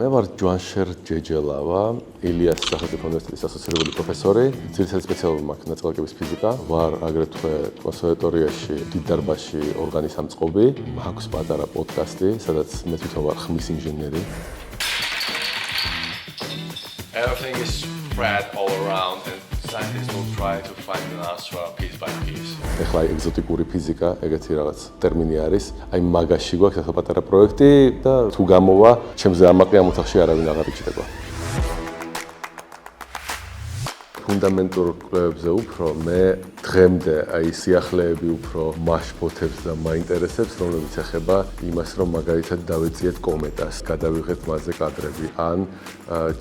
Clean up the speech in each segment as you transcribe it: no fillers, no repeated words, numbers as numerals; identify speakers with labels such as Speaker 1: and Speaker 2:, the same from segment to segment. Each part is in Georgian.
Speaker 1: მე ვარ ჯვანშერ ჯეჯელავა, ილიას სახელმწიფო უნივერსიტეტის ასოცირებული პროფესორი, ძირითადი სპეციალობა მაქვს ნაწილაკების ფიზიკა, ვარ აგრეთვე კონსერვატორიაში დიდ დარბაზში ორგანის ამწყობი, მაქვს პატარა პოდკასტი, სადაც მე თვითონ ვარ ხმის ინჟინერი.
Speaker 2: Everything is spread all around and scientists will try to find an answer piece by piece.
Speaker 1: ეხლა ეგზოტიკური ფიზიკა, ეგეთი რაღაც ტერმინი არის. აი მაგაში გვაქვს ახლა პატარა პროექტი და თუ გამოვა, ჩემზე ამაყი ამ ოთახში არავინ აღარ იჭდება. ფუნდამენტურ კვლევებზე უფრო მე დღემდე აი სიახლეები უფრო მაშფოთებს და მაინტერესებს, რომლებიც ეხება იმას, რომ მაგალითად დავეციეთ კომეტას, გადავიღეთ მასზე კადრები, ან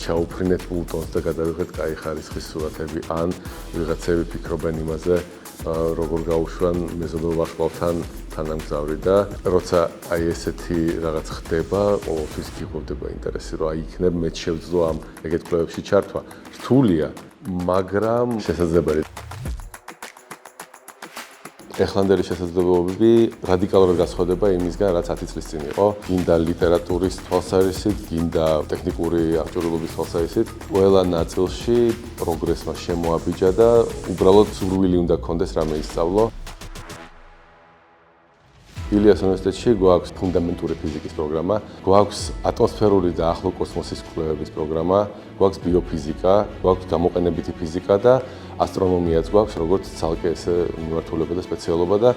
Speaker 1: ჩაუფრინეთ პლუტონს და გადავიღეთ კაი ხარისხის სურათები, ან ვიღაცები ფიქრობენ იმაზე, როგორ გაუშვან მეზობელ ვარსკვლავთან თანამგზავრი და როცა აი ესეთი რაღაც ხდება, ყოველთვის გიღვივდება ინტერესი, რომ აი იქნებ მეც შევძლო ამ ეგეთ კვლევებში ჩართვა. რთულია, მაგრამ შესაძლებელი. ეხლანდელი შესაძლებლობები რადიკალურად განსხვავდება იმისგან, რაც 10 წლის წინ იყო. გინდა ლიტერატურის თვალსაზრისით, გინდა ტექნიკური აღჭურვილობის თვალსაზრისით, ყველა ნაწილში პროგრესმა შემოაბიჯა და უბრალოდ სურვილი უნდა გქონდეს რამე ისწავლო. ილიას უნივერსიტეტში გვაქვს ფუნდამენტური ფიზიკის პროგრამა, გვაქვს ატმოსფერული და ახლო კოსმოსის კვლევების პროგრამა, გვაქვს ბიოფიზიკა, გვაქვს გამოყენებითი ფიზიკა და ასტრონომიაც გვაქვს, როგორც ცალკე ესე მიმართულება და სპეციალობა და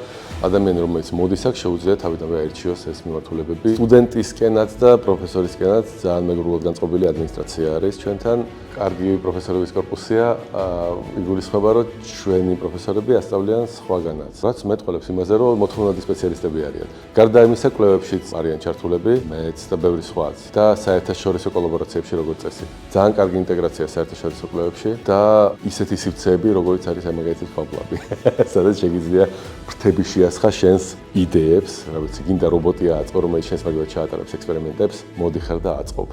Speaker 1: ადამიანი, რომელიც მოდის აქ, შეუძლია თავიდანვე აირჩიოს ეს მიმართულებები. სტუდენტისკენაც და პროფესორისკენაც ძალიან მეგრულად განწყობილი ადმინისტრაცია არის ჩვენთან. კარგი პროფესორების корпуსია, იგულისხმება, რომ ჩვენი პროფესორები ასწავლიან სხვაგანაც. რაც მეტყველებს იმაზე, რომ მოთხოვნადი სპეციალისტები არიან. გარდა იმისა, კვლევებშიც არიან ჩართულები, მეც და ბევრი სხვაც. და საერთაშორისო კოლაბორაციებში როგორც წესი. ძალიან კარგი ინტეგრაცია საერთაშორისო კვლევებში და ისეთი სივრცეები, როგორც არის მაგალითად ფაბლაბი. სადაც შეგიძლია ფრთები შეასხა შენს იდეებს, რა ვიცი, გინდა რობოტი აწყო, რომელიც შენს მაგალითად ჩაატარებს ექსპერიმენტებს, მოდი ხარ და აწყობ.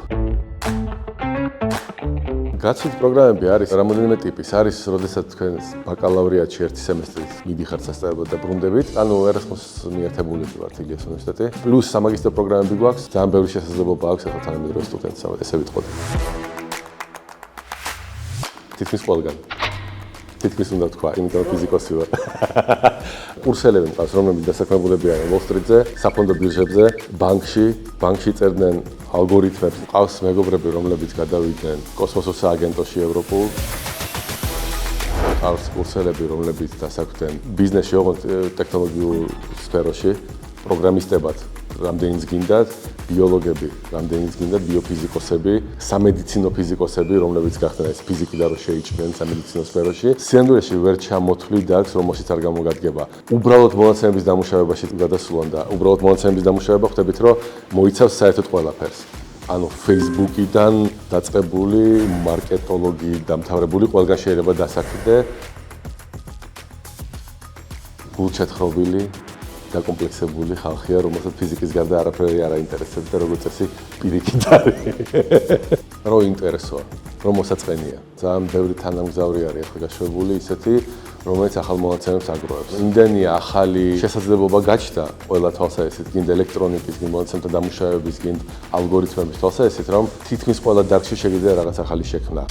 Speaker 1: გაცვლის პროგრამები არის რამოდენიმე ტიპის. არის, როდესაც თქვენ ბაკალავრიატში ერთი სემესტრის მიდიხართ სასწავლებლად და ბრუნდებით. ანუ ერასმუს მიერთებულები ვართ ილიას უნივერსიტეტი. პლუს სამაგისტრო პროგრამები გვაქვს. ძალიან ბევრი შესაძლებლობა აქვს ახლა თანამედროვე სტუდენტს, ესე ვიტყოდი. თითქმის ყველგან. თითქმის უნდა თქვა, იმიტომ ფიზიკოსი ვარ. კურსელები მყავს, რომლებიც დასაქმებულები არიან Wall Street-ზე, საფონდო ბირჟებზე, ბანკში წერდნენ ალგორითმებს. მყავს მეგობრები, რომლებიც გადავიდნენ კოსმოსურ სააგენტოში ევროპულ. მყავს კურსელები, რომლებიც დასაქმდნენ ბიზნესში, ოღონდ ტექნოლოგიურ სფეროში, პროგრამისტებად. რამდენიც გინდათ, ბიოლოგები, რამდენიც გინდათ, ბიოფიზიკოსები, სამედიცინო ფიზიკოსები, რომლებიც გახდნენ ეს ფიზიკიდან რომ შეიჭრნენ სამედიცინო სფეროში. სინამდვილეში ვერ ჩამოთვლი დარგს, რომელშიც არ გამოგადგება. უბრალოდ მონაცემების დამუშავებაში გადასულან და უბრალოდ მონაცემების დამუშავება ხვდებით, რომ მოიცავს საერთოდ ყველაფერს. ანუ Facebook-იდან დაწყებული მარკეტოლოგი, დამთავრებული ყველგან შეიძლება დასაქმდე. გულჩათხრობილი დაკომპლექსებული ხალხია, რომელსაც ფიზიკის გარდა არაფერი არ აინტერესებს და როგორც წესი პირიქით არის. რო ინტერესოა, რომ მოსაწყენია. ძალიან ბევრი თანამგზავრი არის ახლა გაშვებული ისეთი, რომელიც ახალ მონაცემებს აგროვებს. იმდენი ახალი შესაძლებლობა გაჩნდა ყველა თვალსაზრისით, გინდა ელექტრონიკის, გინდა მონაცემთა დამუშავების, გინდა ალგორითმების თვალსაზრისით, რომ თითქმის ყველა დარგში შეგიძლია რაღაც ახალი შექმნა.